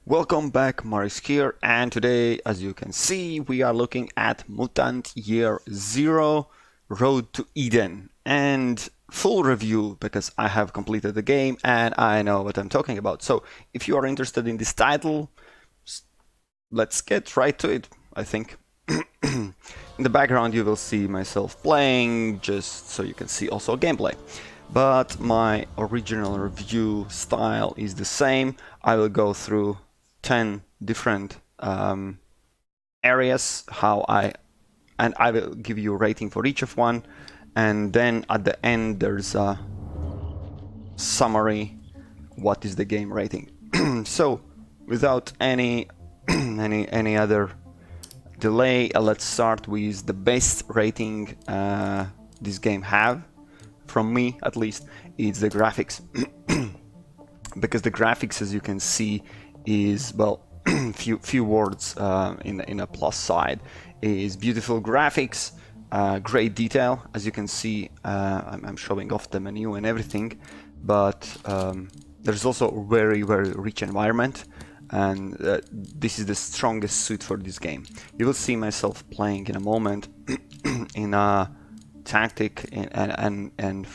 Welcome back, Maris here, and today, as you can see, we are looking at Mutant Year Zero Road to Eden and full review because I have completed the game and I know what I'm talking about. So if you are interested in this title, let's get right to it, I think. In the background you will see myself playing, just so you can see also gameplay. But my original review style is the same. I will go through 10 different areas, and I will give you a rating for each of one, and then at the end there's a summary, what is the game rating. So without any other delay, let's start with the best rating this game have, from me at least. It's the graphics. Because the graphics, as you can see, is, well, few words in a plus side. Is beautiful graphics, great detail. As you can see, I'm showing off the menu and everything, but there's also a very rich environment, and this is the strongest suit for this game. You will see myself playing in a moment in a tactic, and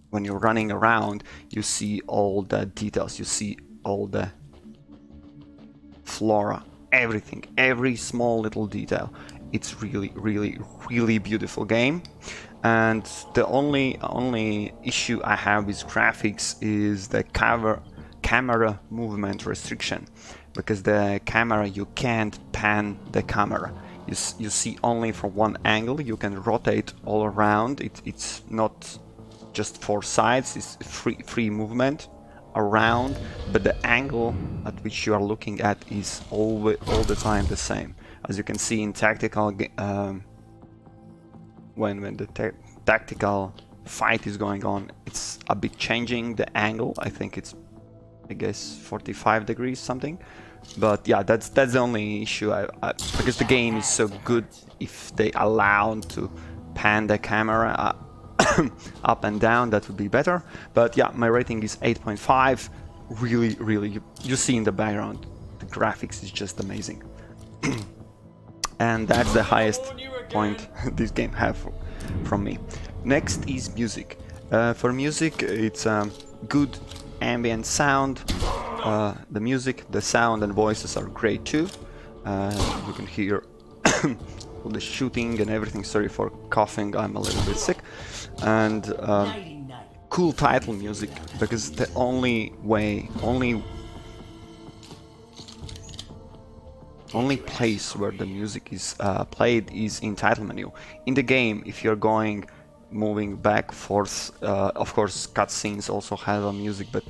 when you're running around, you see all the details, you see all the flora, everything, every small little detail. It's really beautiful game. And the only issue I have with graphics is the camera movement restriction, because the camera, you can't pan the camera. You see only from one angle. You can rotate all around. It's not just four sides, it's free movement around, but the angle at which you are looking at is all the time the same. As you can see in tactical, when the tactical fight is going on, it's a bit changing the angle. I think it's, I guess, 45 degrees something. But yeah, that's the only issue. Because the game is so good, if they allow to pan the camera up and down, that would be better. But yeah, my rating is 8.5. Really, you see in the background, the graphics is just amazing. And that's the highest point this game have from me. Next is music. For music, it's good ambient sound. The music, the sound and voices are great too. You can hear all the shooting and everything. Sorry for coughing, I'm a little bit sick. And cool title music, because the only place where the music is played is in title menu. In the game, if you're moving back forth, of course cutscenes also have a music, but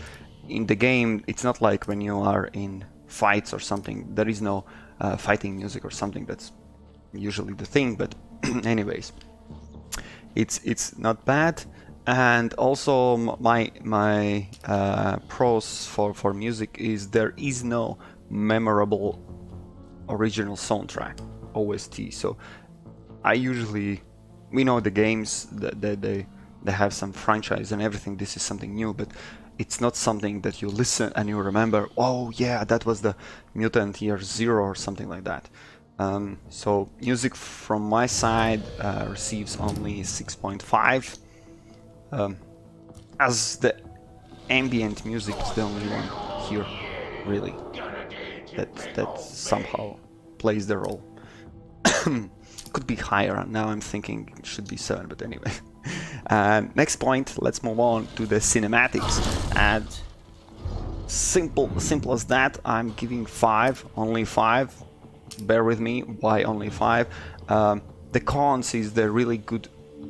in the game it's not like when you are in fights or something. There is no fighting music or something. That's usually the thing, but anyways, it's not bad. And also my pros for music is there is no memorable original soundtrack, OST. So we know the games that they have some franchise and everything. This is something new, but it's not something that you listen and you remember, oh yeah, that was the Mutant Year Zero or something like that. So music from my side receives only 6.5, as the ambient music is the only one here really that somehow plays the role. Could be higher, now I'm thinking it should be 7, but anyway. Next point, let's move on to the cinematics. And simple as that, I'm giving 5, only 5. Bear with me, why only 5? The cons is the really good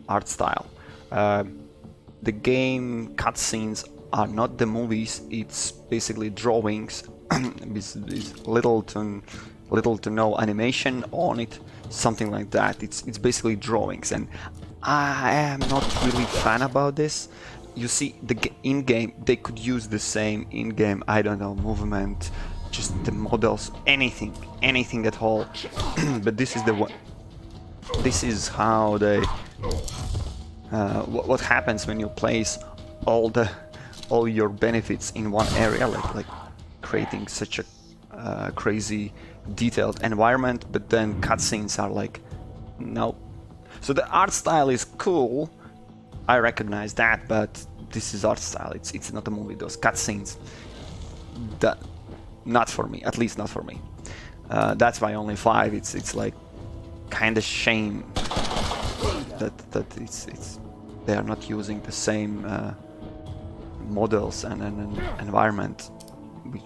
art style. The game cutscenes are not the movies, it's basically drawings. With little to no animation on it, something like that. It's basically drawings, and I am not really fan about this. You see, the in-game, they could use the same in-game, I don't know, movement, just the models, anything at all. But this is the one. This is how they. What happens when you place all your benefits in one area, like creating such a crazy detailed environment, but then cutscenes are like, no. So the art style is cool, I recognize that, but this is art style, it's not a movie. Those cutscenes, that not for me, at least not for me. That's why only 5. It's like kind of shame that it's they are not using the same models and environment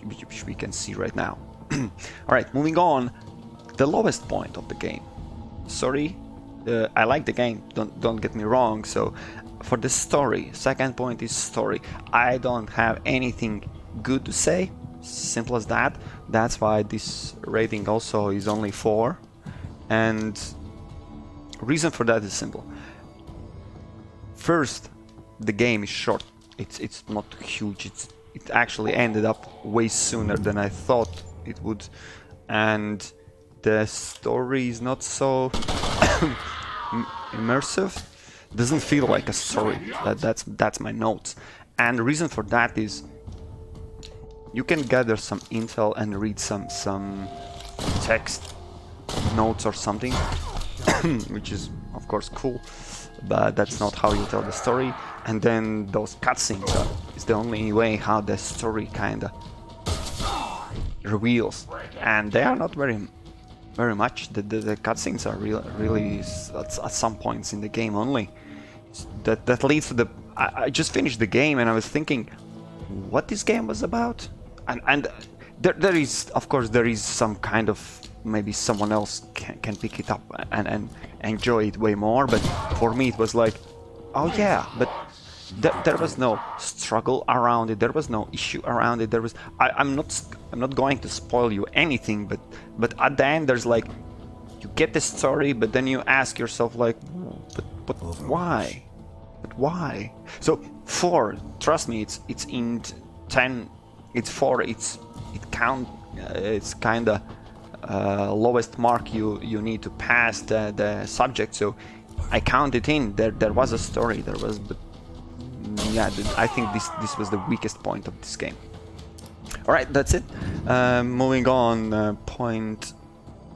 which we can see right now. All right, moving on. The lowest point of the game. Sorry, I like the game. Don't get me wrong. So for the story, second point is story. I don't have anything good to say. Simple as that. That's why this rating also is only 4. And reason for that is simple. First, the game is short. It's not huge. It actually ended up way sooner than I thought it would, and the story is not so immersive. Doesn't feel like a story. That's my notes. And the reason for that is you can gather some intel and read some text notes or something, which is of course cool, but that's not how you tell the story. And then those cutscenes is the only way how the story kinda reveals, and they are not very much. The cutscenes are really at some points in the game only. That leads to the. I just finished the game and I was thinking what this game was about, and there is, of course, there is some kind of, maybe someone else can pick it up and enjoy it way more, but for me it was like, oh yeah, but there was no struggle around it, there was no issue around it, there was, I'm not going to spoil you anything, but at the end there's like, you get the story, but then you ask yourself like, but why? But why? So 4, trust me, it's in 10, it's 4, it's kinda lowest mark you need to pass the subject. So I count it in. There was a story. There was, but yeah, I think this was the weakest point of this game. All right, that's it. Moving on. Point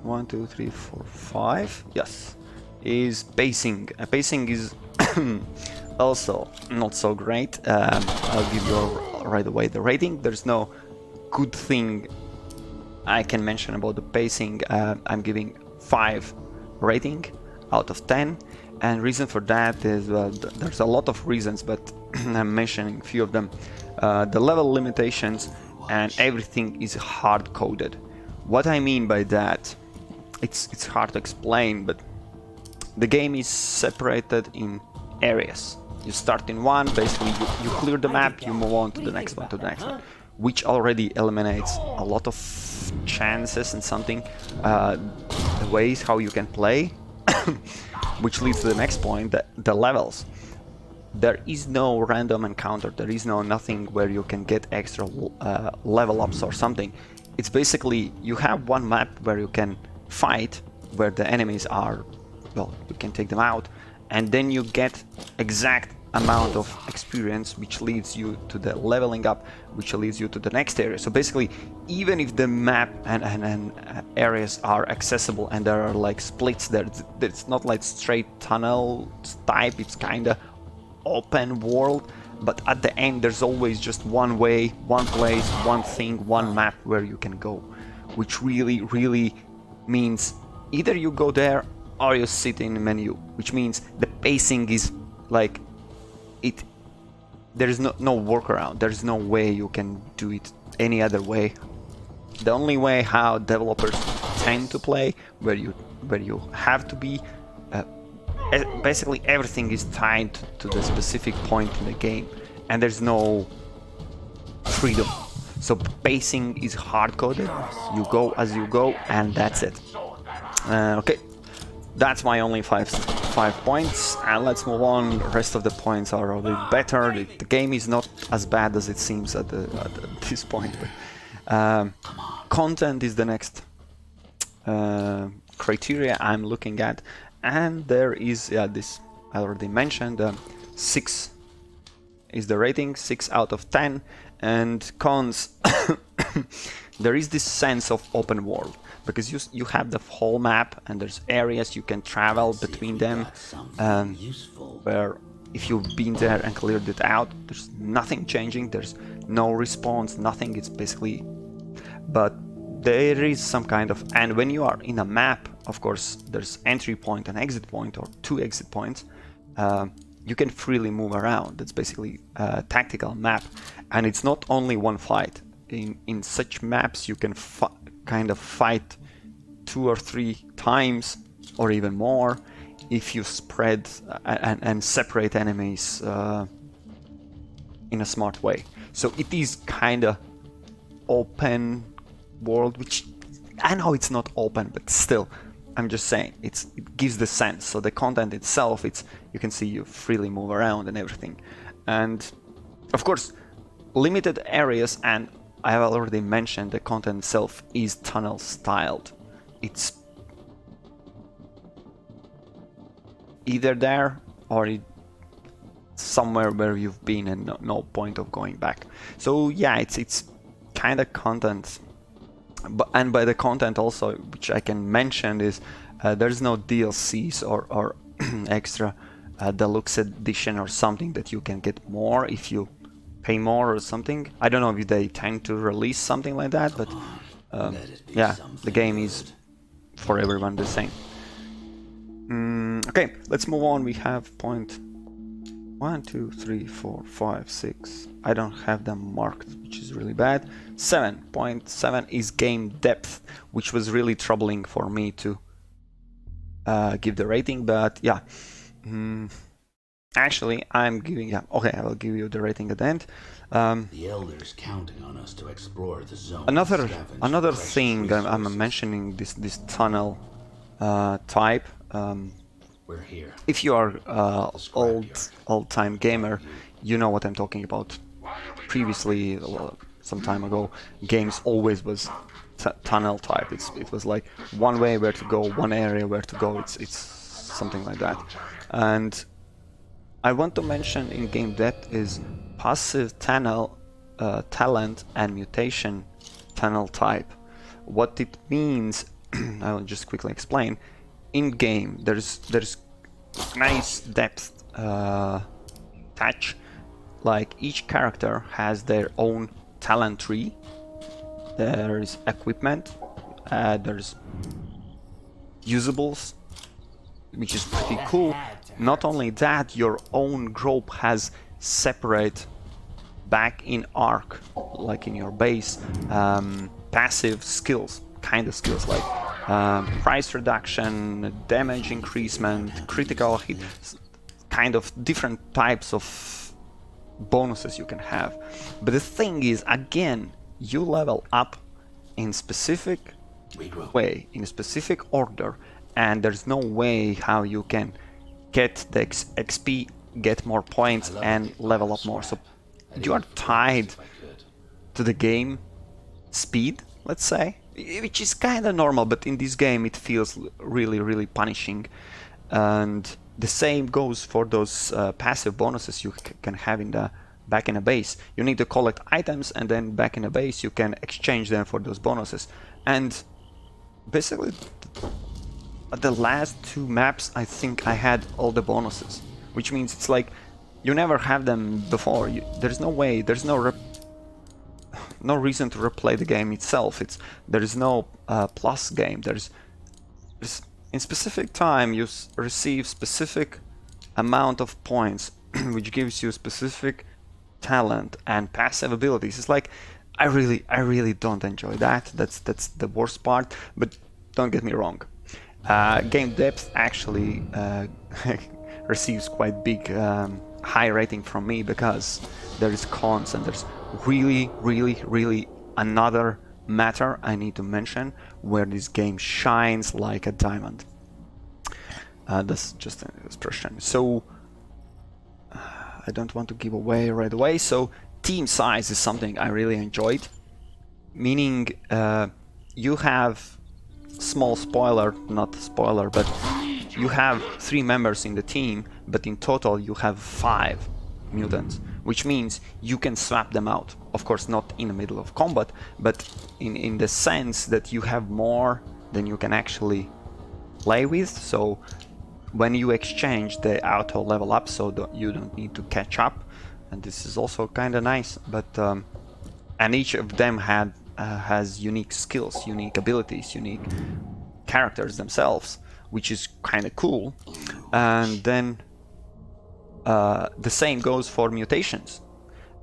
1, 2, 3, 4, 5. Yes, is pacing. Pacing is also not so great. I'll give you right away the rating. There's no good thing I can mention about the pacing. I'm giving 5 rating out of 10, and reason for that is, well, there's a lot of reasons, but I'm mentioning a few of them. The level limitations and everything is hard-coded. What I mean by that, it's hard to explain, but the game is separated in areas. You start in one, basically you clear the map, you move on to the next one, which already eliminates a lot of chances and something, the ways how you can play, which leads to the next point, the levels. There is no random encounter, there is nothing where you can get extra level ups or something. It's basically, you have one map where you can fight, where the enemies are, well, you can take them out, and then you get exact amount of experience, which leads you to the leveling up, which leads you to the next area. So basically, even if the map and areas are accessible and there are like splits there, it's not like straight tunnel type, it's kind of open world, but at the end there's always just one way, one place, one thing, one map where you can go, which really means either you go there or you sit in the menu, which means the pacing is like, there is no workaround. There is no way you can do it any other way. The only way how developers tend to play, where you have to be, basically everything is tied to the specific point in the game, and there's no freedom. So pacing is hard-coded. You go as you go, and that's it. Okay, that's my only 5 points, and let's move on. The rest of the points are a bit better. The game is not as bad as it seems at this point. But, content is the next criteria I'm looking at, and there is, this I already mentioned, 6 is the rating, 6 out of 10, and cons there is this sense of open world, because you have the whole map and there's areas you can travel between them, where if you've been there and cleared it out, there's nothing changing, there's no response, nothing, it's basically... But there is some kind of... And when you are in a map, of course, there's entry point and exit point, or 2 exit points. You can freely move around. That's basically a tactical map. And it's not only one fight. In such maps, you can kind of fight 2 or 3 times, or even more, if you spread and separate enemies in a smart way. So it is kind of open world, which I know it's not open, but still, I'm just saying, it gives the sense. So the content itself, you can see you freely move around and everything. And of course, limited areas, and I have already mentioned the content itself is tunnel styled. It's either there or somewhere where you've been and no point of going back. So yeah, it's kind of content. And by the content also, which I can mention, is there's no DLCs or extra deluxe edition or something that you can get more if you pay more or something. I don't know if they tend to release something like that, but yeah, the game is for everyone the same. Okay, let's move on. We have point 1, 2, 3, 4, 5, 6. I don't have them marked, which is really bad. 7.7 is game depth, which was really troubling for me to give the rating, but yeah. Actually, I'm giving... Yeah, okay, I will give you the rating at the end. The elders counting on us to explore the zone. Another thing I'm mentioning, this tunnel type. We're here. If you are old-time gamer, you know what I'm talking about. Previously, some time ago, games always was tunnel type. It was like one way where to go, one area where to go. It's something like that. And I want to mention in game depth is passive tunnel talent and mutation tunnel type. What it means, I'll just quickly explain. In game, there's nice depth touch. Like each character has their own talent tree. There's equipment. There's usables, which is pretty cool. Not only that, your own group has separate back in arc, like in your base, passive skills, kind of skills like price reduction, damage increasement, critical hit, kind of different types of bonuses you can have. But the thing is, again, you level up in specific way, in a specific order, and there's no way how you can get the XP, get more points, and level up more. So you are tied to the game speed, let's say, which is kind of normal, but in this game it feels really, really punishing. And the same goes for those passive bonuses you can have in the back in a base. You need to collect items, and then back in a base you can exchange them for those bonuses. And basically, at the last 2 maps, I think I had all the bonuses, which means it's like you never have them before. There's no way, there's no reason to replay the game itself. There is no plus game. There's in specific time you receive specific amount of points, which gives you specific talent and passive abilities. It's like I really don't enjoy that. That's the worst part. But don't get me wrong. Game depth actually receives quite big high rating from me, because there is cons, and there's really another matter I need to mention where this game shines like a diamond. That's just an expression. So I don't want to give away right away. So team size is something I really enjoyed, meaning you have small spoiler, not spoiler, but you have 3 members in the team, but in total you have 5 mutants, which means you can swap them out. of course not in the middle of combat, but in the sense that you have more than you can actually play with. So when you exchange, they auto level up, so you don't need to catch up, and this is also kind of nice. But and each of them has unique skills, unique abilities, unique characters themselves, which is kind of cool. And then the same goes for mutations.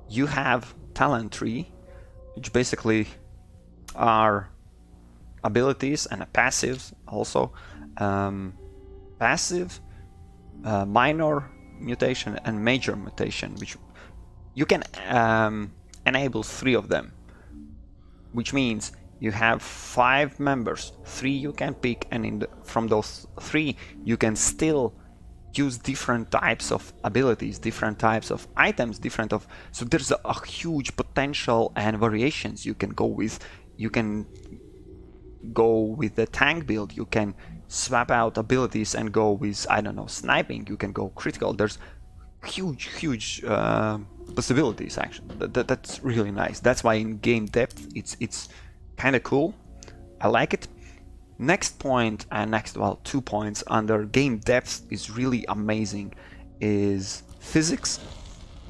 You have talent tree, which basically are abilities and a passive also. Passive, minor mutation and major mutation, which you can enable 3 of them, which means you have 5 members, 3 you can pick, and from those 3 you can still use different types of abilities, different types of items, so there's a huge potential and variations you can go with. You can go with the tank build, you can swap out abilities and go with, I don't know, sniping, you can go critical. There's huge possibilities actually. That's really nice. That's why in game depth it's kind of cool. I like it. Next point, and well, 2 points under game depth is really amazing, is physics.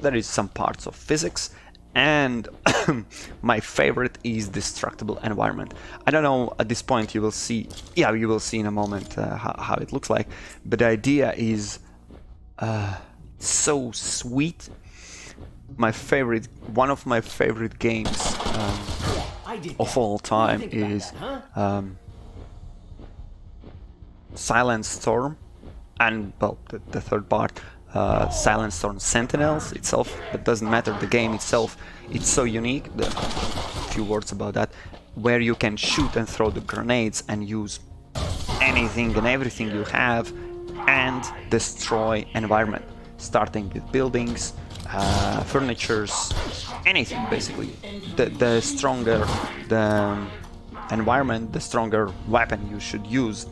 There is some parts of physics, and my favorite is destructible environment. I don't know, at this point you will see, you will see in a moment how it looks like, but the idea is so sweet. One of my favorite games of all time is Silent Storm, and well, the third part, Silent Storm Sentinels itself, but doesn't matter, the game itself, it's so unique. A few words about that, where you can shoot and throw the grenades and use anything and everything you have and destroy environment, starting with buildings, furnitures, anything basically. The stronger the environment, the stronger weapon you should use.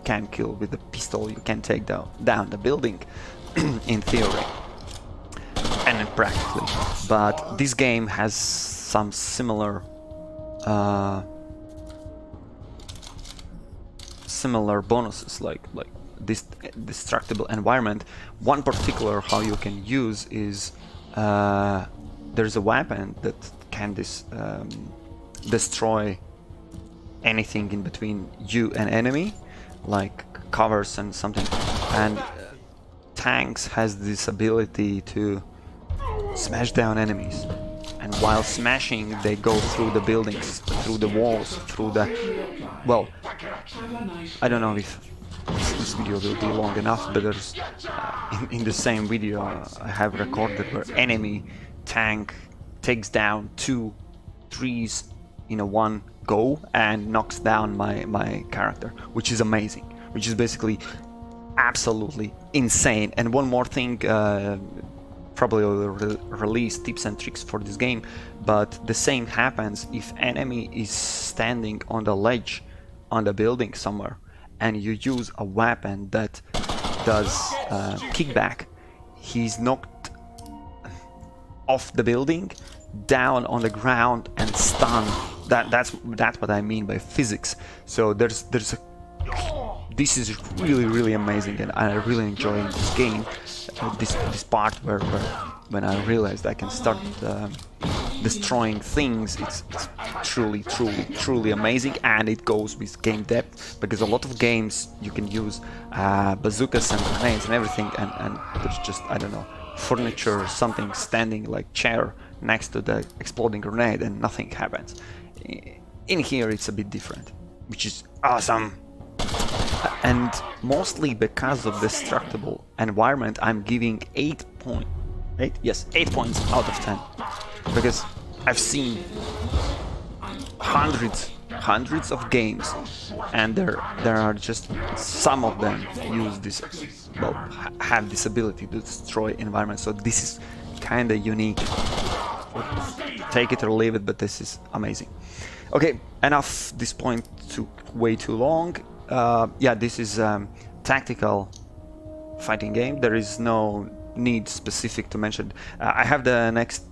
Can kill with a pistol, you can take down the building in theory and practically. But this game has some similar bonuses, like this destructible environment. One particular how you can use is there's a weapon that can destroy anything in between you and enemy, like covers and something, and tanks has this ability to smash down enemies, and while smashing they go through the buildings, through the walls, through the, well, I don't know if this video will be long enough, but there's in the same video I have recorded where enemy tank takes down 2 trees in a one go and knocks down my character, which is amazing, which is basically absolutely insane. And one more thing, probably will release tips and tricks for this game, but the same happens if enemy is standing on the ledge on the building somewhere and you use a weapon that does kickback, he's knocked off the building down on the ground and stunned. That's what I mean by physics. So this is really amazing, and I really enjoy this game. This part where when I realized I can start destroying things, it's truly amazing, and it goes with game depth, because a lot of games you can use bazookas and grenades and everything, and there's just, I don't know, furniture or something standing like chair next to the exploding grenade and nothing happens. In here it's a bit different, which is awesome. And mostly because of destructible environment, I'm giving 8 points out of 10, because I've seen hundreds of games, and there are just some of them use this, well, have this ability to destroy environment. So this is kind of unique. Take it or leave it, but this is amazing. Okay, enough. This point took way too long. Yeah, this is tactical fighting game. There is no need specific to mention. I have the next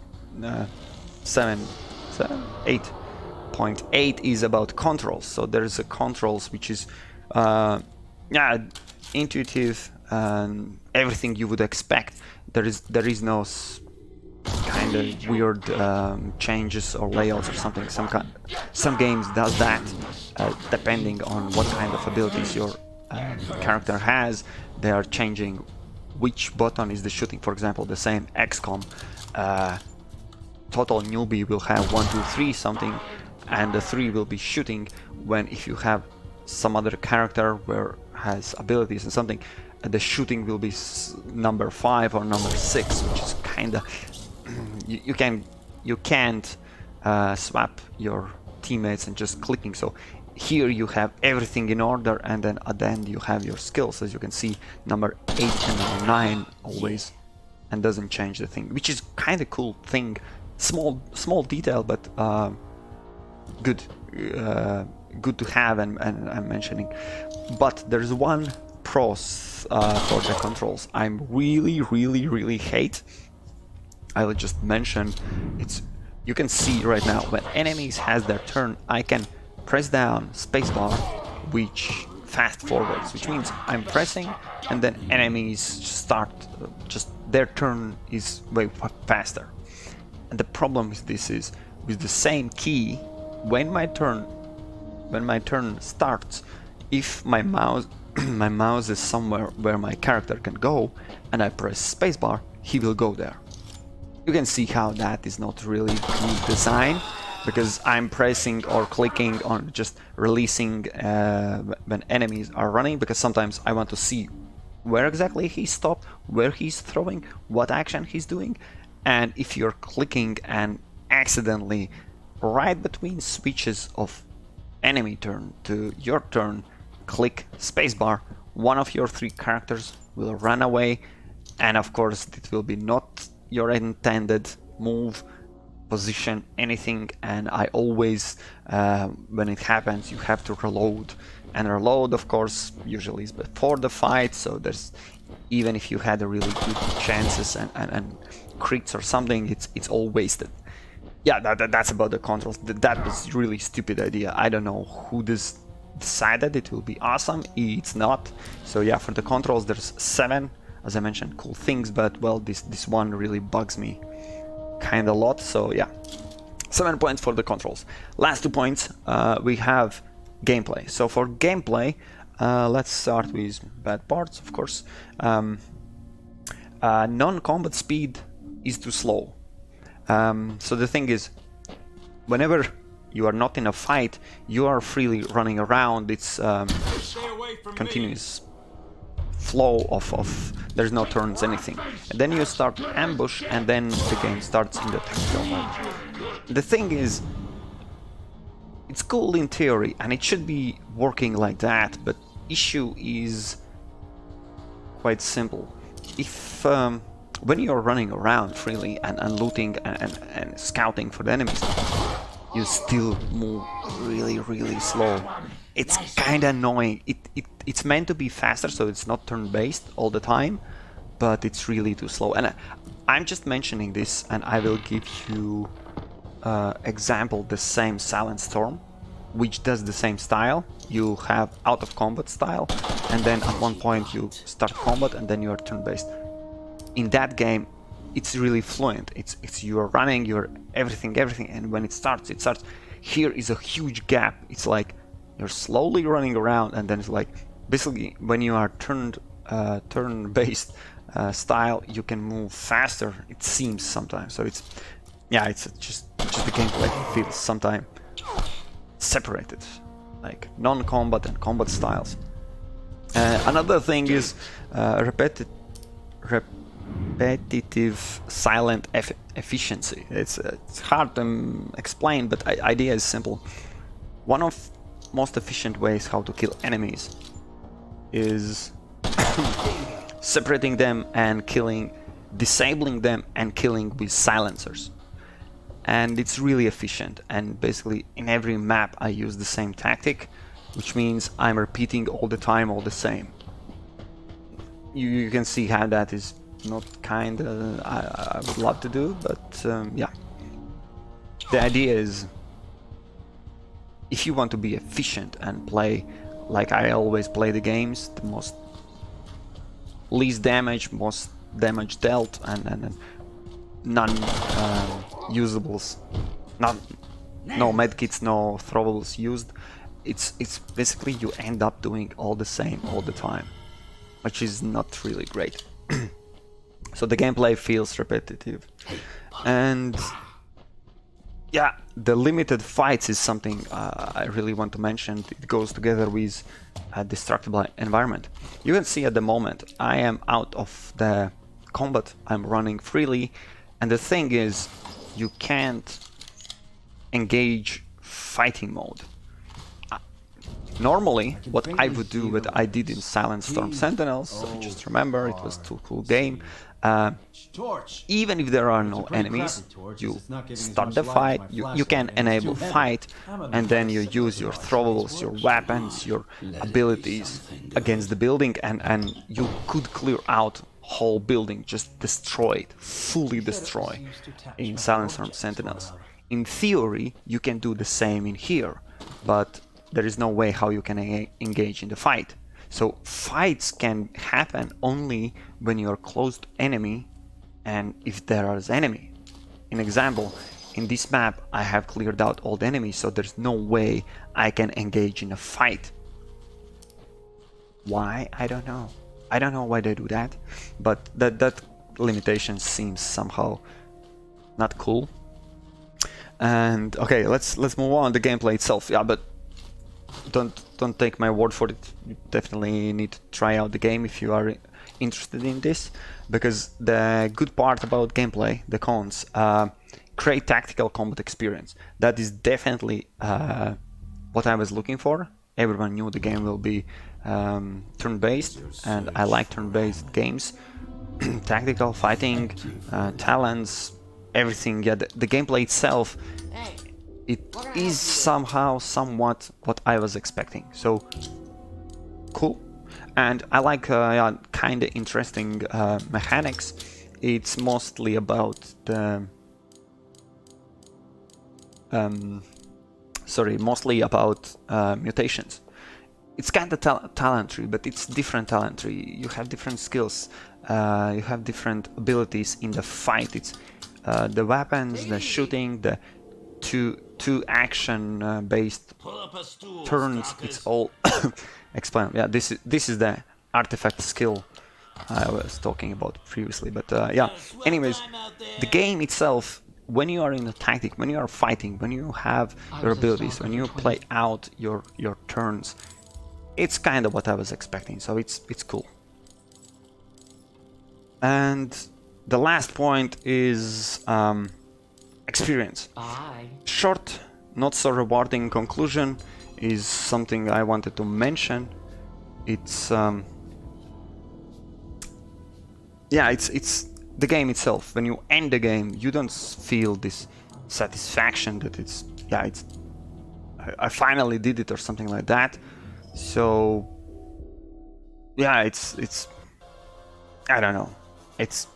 8.8 is about controls. So there's a controls which is yeah, intuitive and everything you would expect. There is no kind of weird changes or layouts or something. Some games does that depending on what kind of abilities your character has. They are changing which button is the shooting. For example, the same XCOM total newbie will have 1, 2, 3 something, and the 3 will be shooting. When if you have some other character where has abilities and something, the shooting will be number 5 or number 6, which is kind of you can't swap your teammates and just clicking. So here you have everything in order, and then at the end you have your skills. As you can see, number 8 and number 9 always, and doesn't change the thing, which is kind of cool thing. Small detail, but good to have, and I'm mentioning. But there's one pros for the controls I'm really hate. I will just mention, you can see right now when enemies has their turn, I can press down spacebar, which fast forwards, which means I'm pressing and then enemies start, just their turn is way faster. And the problem with this is, with the same key, when my turn starts, if my mouse my mouse is somewhere where my character can go and I press spacebar, he will go there. You can see how that is not really good design, because I'm pressing or clicking on just releasing when enemies are running, because sometimes I want to see where exactly he stopped, where he's throwing, what action he's doing. And if you're clicking and accidentally right between switches of enemy turn to your turn, click spacebar, one of your 3 characters will run away, and of course it will be not your intended move, position, anything. And I always, when it happens, you have to reload, and reload of course usually is before the fight, so there's, even if you had a really good chances and crits or something, it's all wasted. Yeah, that's about the controls. That was really stupid idea. I don't know who decided it will be awesome. It's not. So yeah, for the controls there's 7, as I mentioned, cool things, but well, this one really bugs me kind of a lot. So yeah, 7 points for the controls. Last 2 points, we have gameplay. So for gameplay, let's start with bad parts, of course. Non-combat speed is too slow. So the thing is, whenever you are not in a fight, you are freely running around. It's continuous flow of there's no turns, anything. And then you start ambush, and then the game starts in the tactical mode. The thing is, it's cool in theory and it should be working like that, but issue is quite simple. If when you're running around freely and looting and scouting for the enemies, you still move really slow. It's kind of annoying. It's meant to be faster, so it's not turn-based all the time, but it's really too slow. And I'm just mentioning this, and I will give you example, the same Silent Storm, which does the same style. You have out of combat style, and then at one point you start combat, and then you are turn-based. In that game, it's really fluent. It's you are running, you're everything, and when it starts. Here is a huge gap. It's like you're slowly running around, and then it's like, basically, when you are turn-based style, you can move faster, it seems sometimes. So it's just the gameplay feels sometimes separated, like non-combat and combat styles. Another thing is repetitive silent efficiency. It's hard to explain, but idea is simple. One of most efficient ways how to kill enemies is separating them and killing, disabling them and killing with silencers. And it's really efficient, and basically in every map I use the same tactic, which means I'm repeating all the time all the same. You can see how that is not kind of I would love to do, but yeah. the idea is, if you want to be efficient and play like I always play the games, the most least damage, most damage dealt, and none usables, no medkits, no throwables used. It's basically you end up doing all the same all the time, which is not really great. So the gameplay feels repetitive, and yeah, the limited fights is something I really want to mention. It goes together with a destructible environment. You can see at the moment I am out of the combat, I'm running freely, and the thing is, you can't engage fighting mode. Normally, what I would do, what I did in Silent Storm Sentinels, so just remember, it was too cool game. Even if there are no enemies, you start the fight, you can enable fight, and then you use your throwables, your weapons, your abilities against the building, and you could clear out whole building, just destroy it, fully destroy in Silent Storm Sentinels. In theory, you can do the same in here, but there is no way how you can engage in the fight. So fights can happen only when you are close to enemy and if there is enemy. In example, in this map I have cleared out all the enemies, so there's no way I can engage in a fight. Why? I don't know. I don't know why they do that, but that limitation seems somehow not cool. And okay, let's move on. The gameplay itself, yeah, but don't take my word for it. You definitely need to try out the game if you are interested in this, because the good part about gameplay, the cons, create tactical combat experience. That is definitely what I was looking for. Everyone knew the game will be turn-based, and I like turn-based games. Tactical fighting, talents, everything. Yeah, the gameplay itself, it is somehow somewhat what I was expecting, so cool. And I like yeah, kind of interesting mechanics. It's mostly about the mostly about mutations. It's kind of talent tree, but it's different talent tree. You have different skills, you have different abilities in the fight. It's the weapons, the shooting, the two action based turns. It's all explained. Yeah, this is the artifact skill I was talking about previously. But yeah, anyways, the game itself, when you are in a tactic, when you are fighting, when you have your abilities, when you play out your turns, it's kind of what I was expecting. So it's cool. And the last point is experience. Short, not so rewarding conclusion is something I wanted to mention. It's yeah, it's the game itself. When you end the game, you don't feel this satisfaction that it's I finally did it or something like that. So yeah, it's I don't know. It's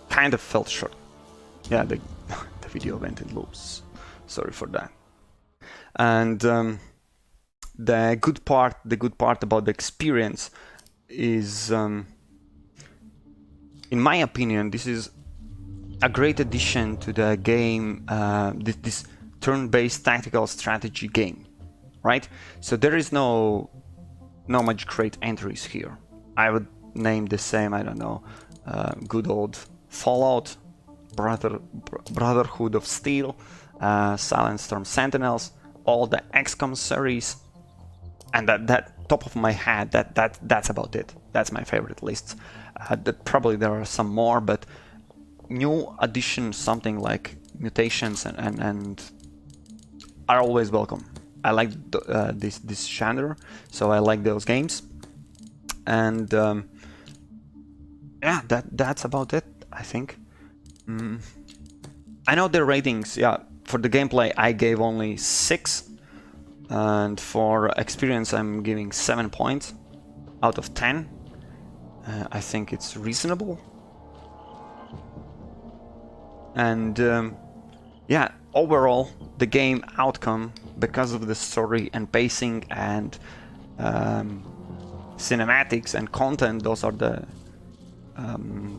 kind of felt short. Yeah, the video went in loops. Sorry for that. And the good part about the experience is, in my opinion, this is a great addition to the game. This turn-based tactical strategy game, right? So there is no much great entries here. I would name the same. I don't know, good old Fallout, Brotherhood of Steel, Silent Storm Sentinels, all the XCOM series, and that top of my head, that's about it. That's my favorite list. Probably there are some more, but new additions, something like mutations and are always welcome. I like this genre, so I like those games, and yeah, that's about it, I think. I know the ratings, yeah, for the gameplay I gave only 6, and for experience I'm giving 7 points out of 10. I think it's reasonable. And yeah, overall, the game outcome, because of the story and pacing and cinematics and content, those are the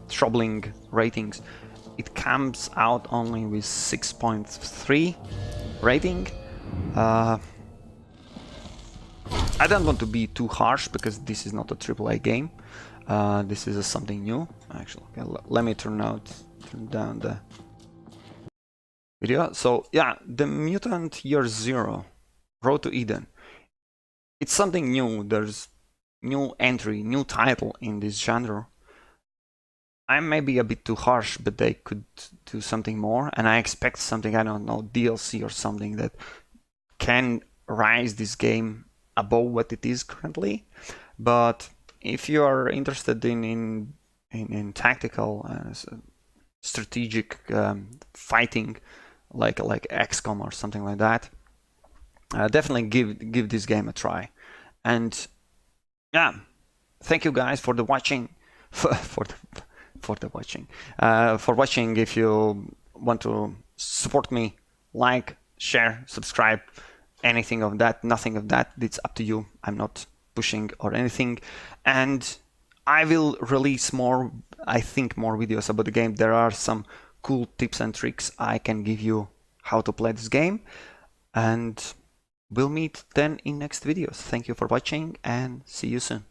troubling ratings. It comes out only with 6.3 rating. I don't want to be too harsh because this is not a AAA game. This is something new. Actually, okay, let me turn down the video. So yeah, the Mutant Year Zero, Road to Eden. It's something new. There's new entry, new title in this genre. I may be a bit too harsh, but they could do something more, and I expect something, I don't know, DLC or something that can rise this game above what it is currently. But if you are interested in tactical, strategic fighting, like XCOM or something like that, definitely give this game a try. And yeah, thank you guys for the watching, for watching. If you want to support me, like, share, subscribe, anything of that, nothing of that, it's up to you. I'm not pushing or anything, and I will release more, I think, more videos about the game. There are some cool tips and tricks I can give you how to play this game, and we'll meet then in next videos. Thank you for watching and see you soon.